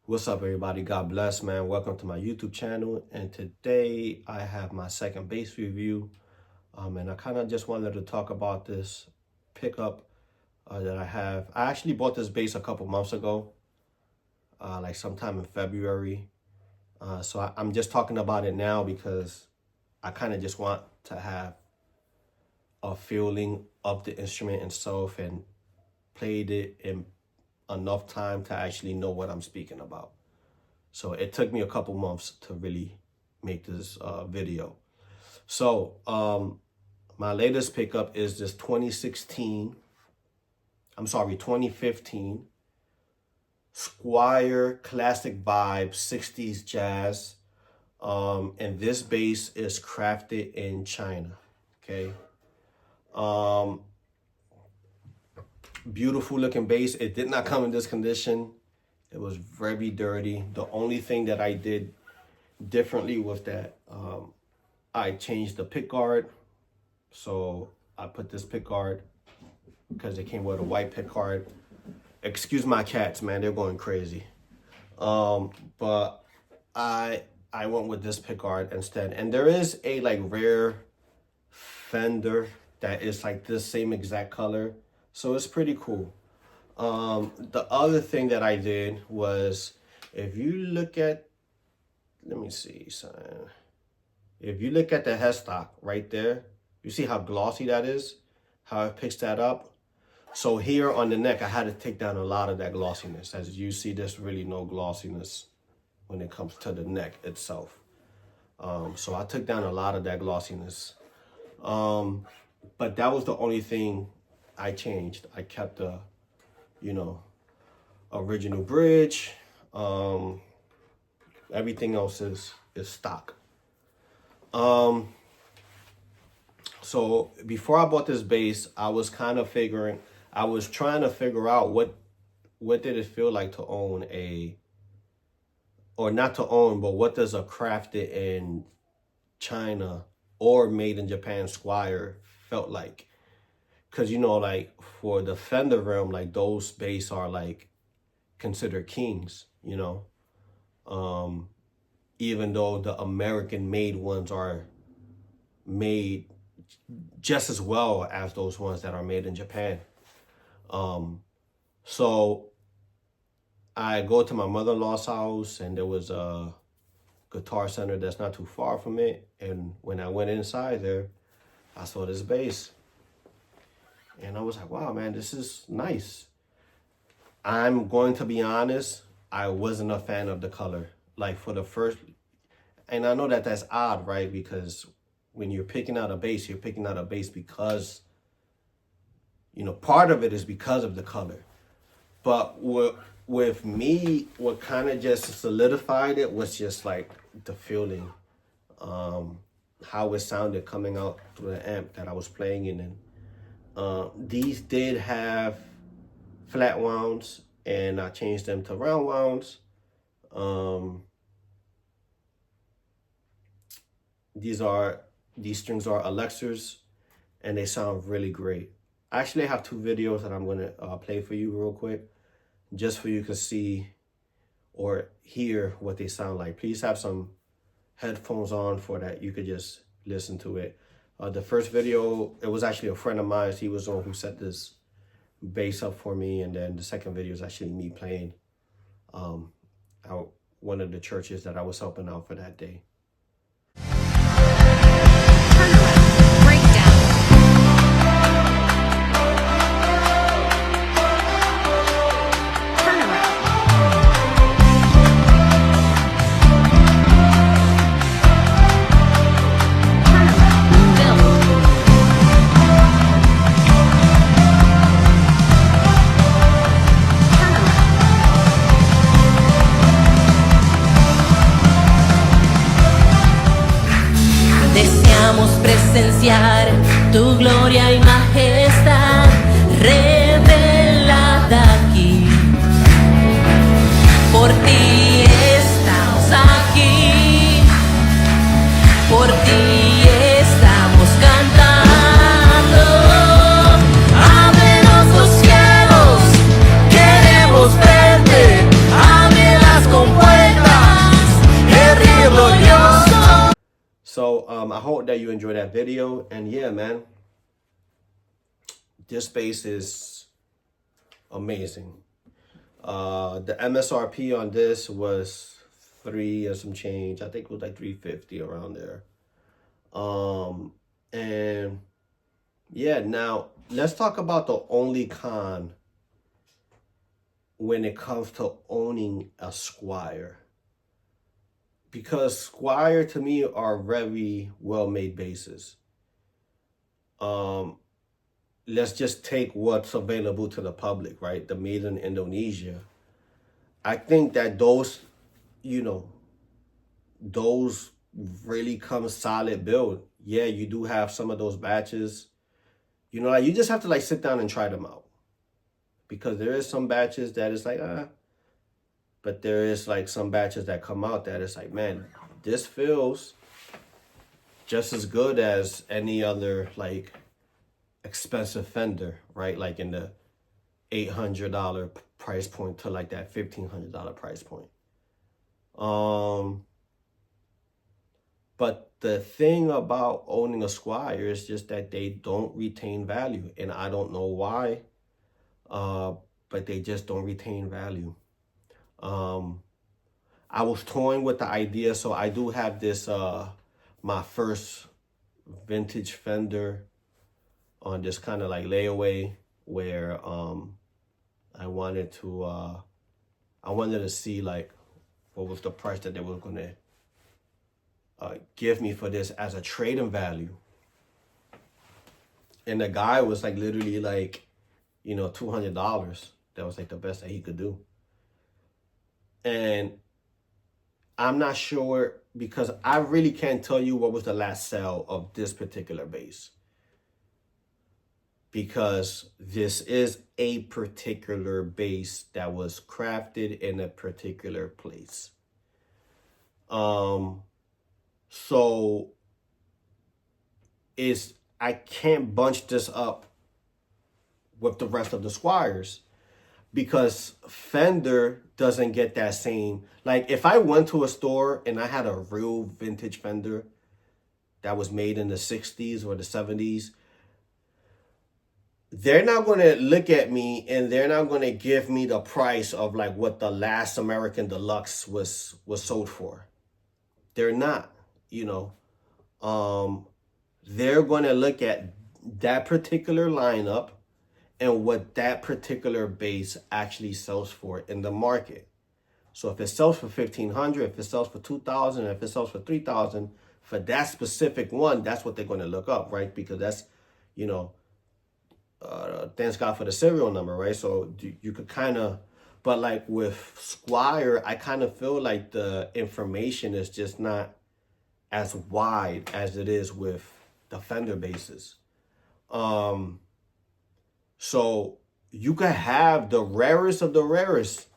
What's up, everybody? God bless, man. Welcome to my YouTube channel. And today I have my second bass review. And I kind of just wanted to talk about this pickup that I have. I actually bought this bass a couple months ago, like sometime in February. So I'm just talking about it now because I kind of just want to have a feeling of the instrument itself and played it in enough time to actually know what I'm speaking about. So it took me a couple months to really make this video. So my latest pickup is this 2015 Squier Classic Vibe 60s Jazz. And this bass is crafted in China, okay? Beautiful looking bass. It did not come in this condition. It was very dirty. The only thing that I did differently was that I changed the pick guard. So I put this pick guard because it came with a white pick guard. Excuse my cats, man, they're going crazy. But I went with this pick guard instead. And there is a like rare Fender that is like this same exact color. So it's pretty cool. The other thing that I did was, if you look at, let me see, son. If you look at the headstock right there, you see how glossy that is? How it picks that up? So here on the neck, I had to take down a lot of that glossiness. As you see, there's really no glossiness when it comes to the neck itself. So I took down a lot of that glossiness. But that was the only thing I changed. I kept the, original bridge. Everything else is stock. So before I bought this bass, I was trying to figure out what did it feel like to own or not to own, but what does a crafted in China or made in Japan Squier felt like? Because, like for the Fender realm, like those bass are like considered kings, even though the American made ones are made just as well as those ones that are made in Japan. So I go to my mother-in-law's house, and there was a guitar center that's not too far from it. And when I went inside there, I saw this bass. And I was like, wow, man, this is nice. I'm going to be honest, I wasn't a fan of the color. Like for the first, and I know that that's odd, right? Because when you're picking out a bass, you're picking out a bass because, part of it is because of the color. But with me, what kind of just solidified it was just like the feeling, how it sounded coming out through the amp that I was playing in. These did have flat wounds, and I changed them to round wounds. These strings are Alexas, and they sound really great. I actually have two videos that I'm gonna play for you real quick, just for you to see or hear what they sound like. Please have some headphones on for that. You could just listen to it. The first video, it was actually a friend of mine. He was the one who set this bass up for me. And then the second video is actually me playing out one of the churches that I was helping out for that day. Presenciar tu gloria y majestad revelada aquí. Por ti estamos aquí, por ti estamos cantando. Ábrenos los cielos, queremos verte, abre las So I hope that you enjoyed that video. And yeah, man, this space is amazing. The MSRP on this was 3 and some change. I think it was like 350 around there. And yeah, now let's talk about the only con when it comes to owning a Squier. Because Squier to me are very well-made bases. Let's just take what's available to the public, right? The made in Indonesia. I think that those, those really come solid build. Yeah, you do have some of those batches. Like you just have to like sit down and try them out. Because there is some batches that is like, but there is like some batches that come out that it's like, man, this feels just as good as any other like expensive Fender, right? Like in the $800 price point to like that $1,500 price point. But the thing about owning a Squier is just that they don't retain value, and I don't know why, but they just don't retain value. I was toying with the idea, so I do have this my first vintage Fender on this kind of like layaway where I wanted to see like what was the price that they were gonna give me for this as a trade-in value. And the guy was like literally like, $200. That was like the best that he could do. And I'm not sure because I really can't tell you what was the last sale of this particular bass. Because this is a particular bass that was crafted in a particular place. So I can't bunch this up with the rest of the Squiers because Fender doesn't get that same. Like if I went to a store and I had a real vintage Fender that was made in the 60s or the 70s, they're not going to look at me and they're not going to give me the price of like what the last American Deluxe was sold for. They're not, they're going to look at that particular lineup and what that particular bass actually sells for in the market. So if it sells for $1,500, if it sells for $2,000, if it sells for $3,000, for that specific one, that's what they're going to look up, right? Because that's, thanks God for the serial number, right? So you could kind of, but like with Squier, I kind of feel like the information is just not as wide as it is with the Fender basses. So you could have the rarest of the rarest,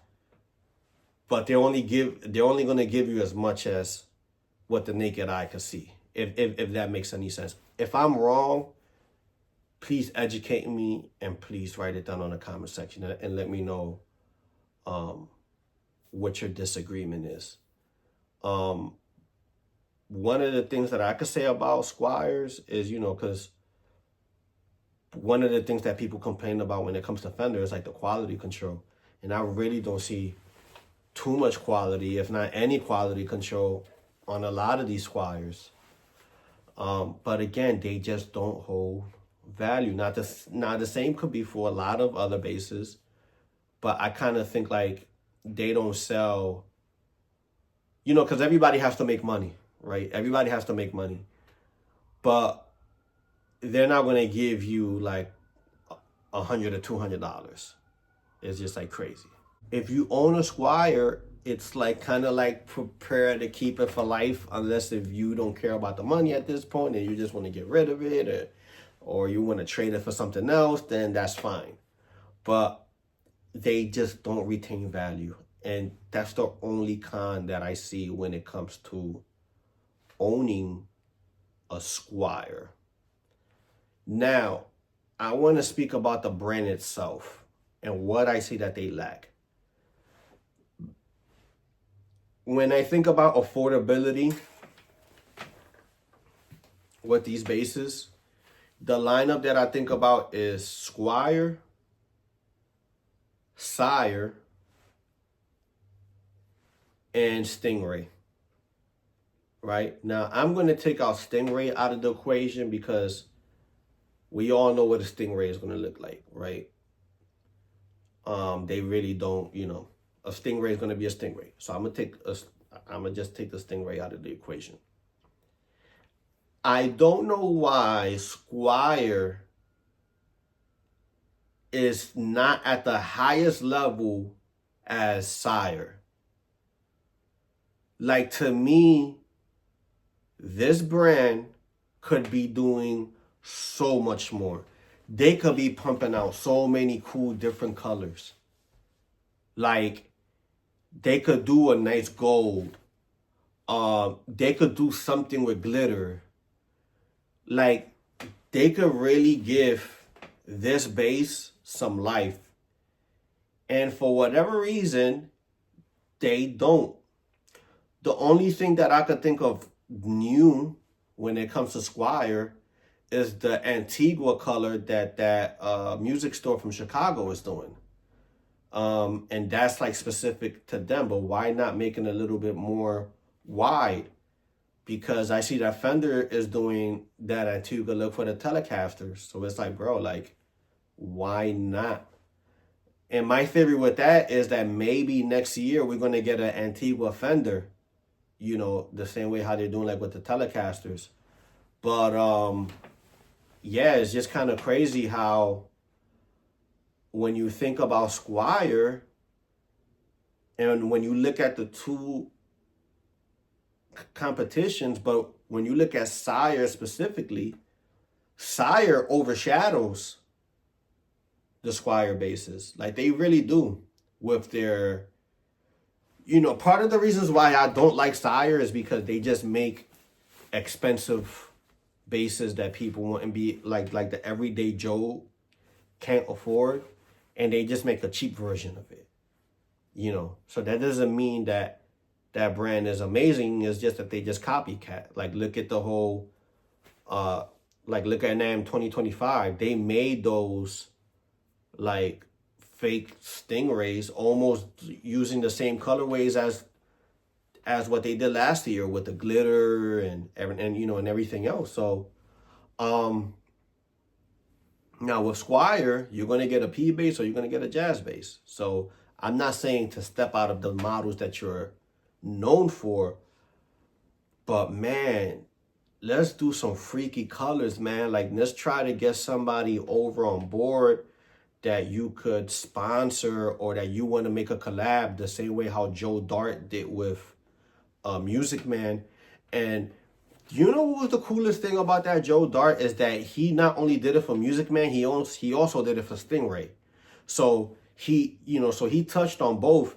but they're only going to give you as much as what the naked eye can see, if that makes any sense. If I'm wrong, please educate me and please write it down on the comment section and let me know what your disagreement is. One of the things that I could say about Squiers is, because one of the things that people complain about when it comes to Fender is like the quality control. And I really don't see too much quality, if not any quality control on a lot of these Squiers. But again, they just don't hold value. Now the same could be for a lot of other basses, but I kind of think like they don't sell, because everybody has to make money, right? Everybody has to make money, but they're not going to give you like $100 or $200. It's just like crazy. If you own a Squier, it's like kind of like prepare to keep it for life, unless if you don't care about the money at this point and you just want to get rid of it, or you want to trade it for something else, then that's fine. But they just don't retain value. And that's the only con that I see when it comes to owning a Squier. Now, I want to speak about the brand itself and what I see that they lack. When I think about affordability, with these bases, the lineup that I think about is Squier, Sire, and Stingray. Right? Now, I'm going to take out Stingray out of the equation because we all know what a Stingray is going to look like, right? They really don't, a Stingray is going to be a Stingray. So I'm gonna just take the Stingray out of the equation. I don't know why Squier is not at the highest level as Sire. Like, to me, this brand could be doing so much more. They could be pumping out so many cool different colors. Like, they could do a nice gold. They could do something with glitter. Like, they could really give this base some life. And for whatever reason, they don't. The only thing that I could think of new when it comes to Squier is the Antigua color that music store from Chicago is doing. And that's like specific to them, but why not making it a little bit more wide? Because I see that Fender is doing that Antigua look for the Telecasters. So it's like, bro, like, why not? And my theory with that is that maybe next year we're going to get an Antigua Fender, the same way how they're doing like with the Telecasters. But yeah, it's just kind of crazy how when you think about Squier and when you look at the two competitions, but when you look at Sire specifically, Sire overshadows the Squier bases. Like, they really do with their, part of the reasons why I don't like Sire is because they just make expensive bases that people want and be like the everyday Joe can't afford, and they just make a cheap version of it. So that doesn't mean that that brand is amazing. It's just that they just copycat. Like, look at the whole look at NAMM 2025. They made those like fake Stingrays almost using the same colorways as what they did last year with the glitter and everything else. So now with Squier, you're going to get a P bass or you're going to get a jazz bass. So I'm not saying to step out of the models that you're known for, but man, let's do some freaky colors, man. Like, let's try to get somebody over on board that you could sponsor or that you want to make a collab the same way how Joe Dart did with Music Man. And you know what was the coolest thing about that Joe Dart is that he not only did it for Music Man, he also did it for Stingray. So he touched on both.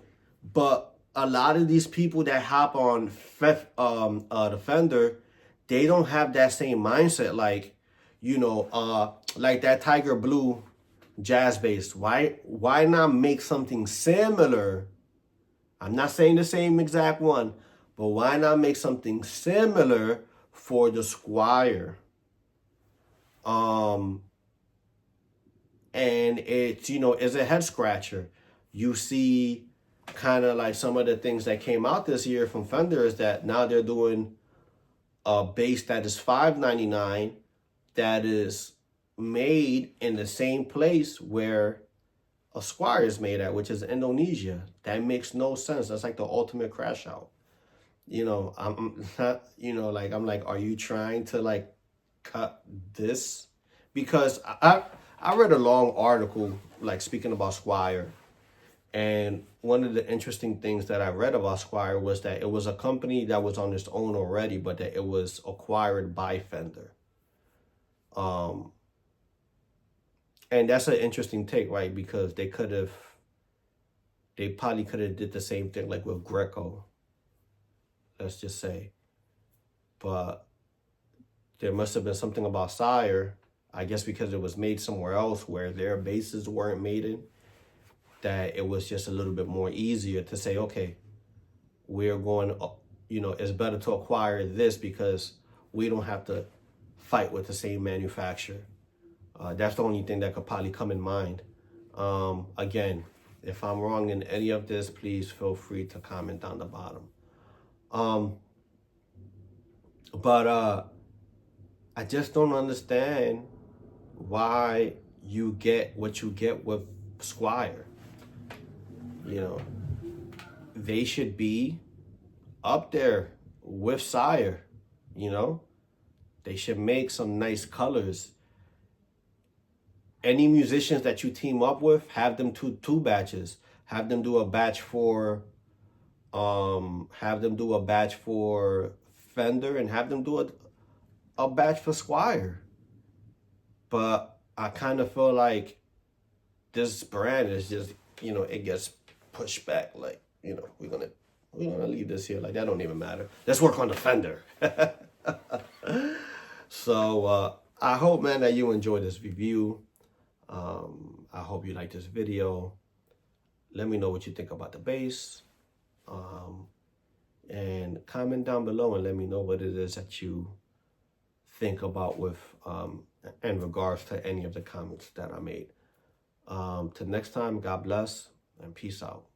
But a lot of these people that hop on the Fender, they don't have that same mindset. Like, like that Tiger Blue jazz bass. Why not make something similar? I'm not saying the same exact one, but why not make something similar for the Squier? And it's, it's a head scratcher. You see kind of like some of the things that came out this year from Fender is that now they're doing a bass that is $599 that is made in the same place where a Squier is made at, which is Indonesia. That makes no sense. That's like the ultimate crash out. I'm not, I'm like, are you trying to like cut this? Because I read a long article like speaking about Squier, and one of the interesting things that I read about Squier was that it was a company that was on its own already, but that it was acquired by Fender. And that's an interesting take, right? Because they probably could have did the same thing like with Greco, let's just say. But there must have been something about Sire, I guess because it was made somewhere else where their bases weren't made in, that it was just a little bit more easier to say, okay, we're going, it's better to acquire this because we don't have to fight with the same manufacturer. That's the only thing that could probably come in mind. Again, if I'm wrong in any of this, please feel free to comment down the bottom. But I just don't understand why you get what you get with Squier. You know, they should be up there with Sire. You know, they should make some nice colors. Any musicians that you team up with, have them do two batches. Have them do a batch for Fender, and have them do a batch for Squier. But I kind of feel like this brand is just, you know, it gets pushed back. Like, you know, we're gonna leave this here. Like, that don't even matter. Let's work on the Fender. So I hope, man, that you enjoyed this review. I hope you like this video. Let me know what you think about the bass. And comment down below and let me know what it is that you think about with in regards to any of the comments that I made. Till next time, God bless and peace out.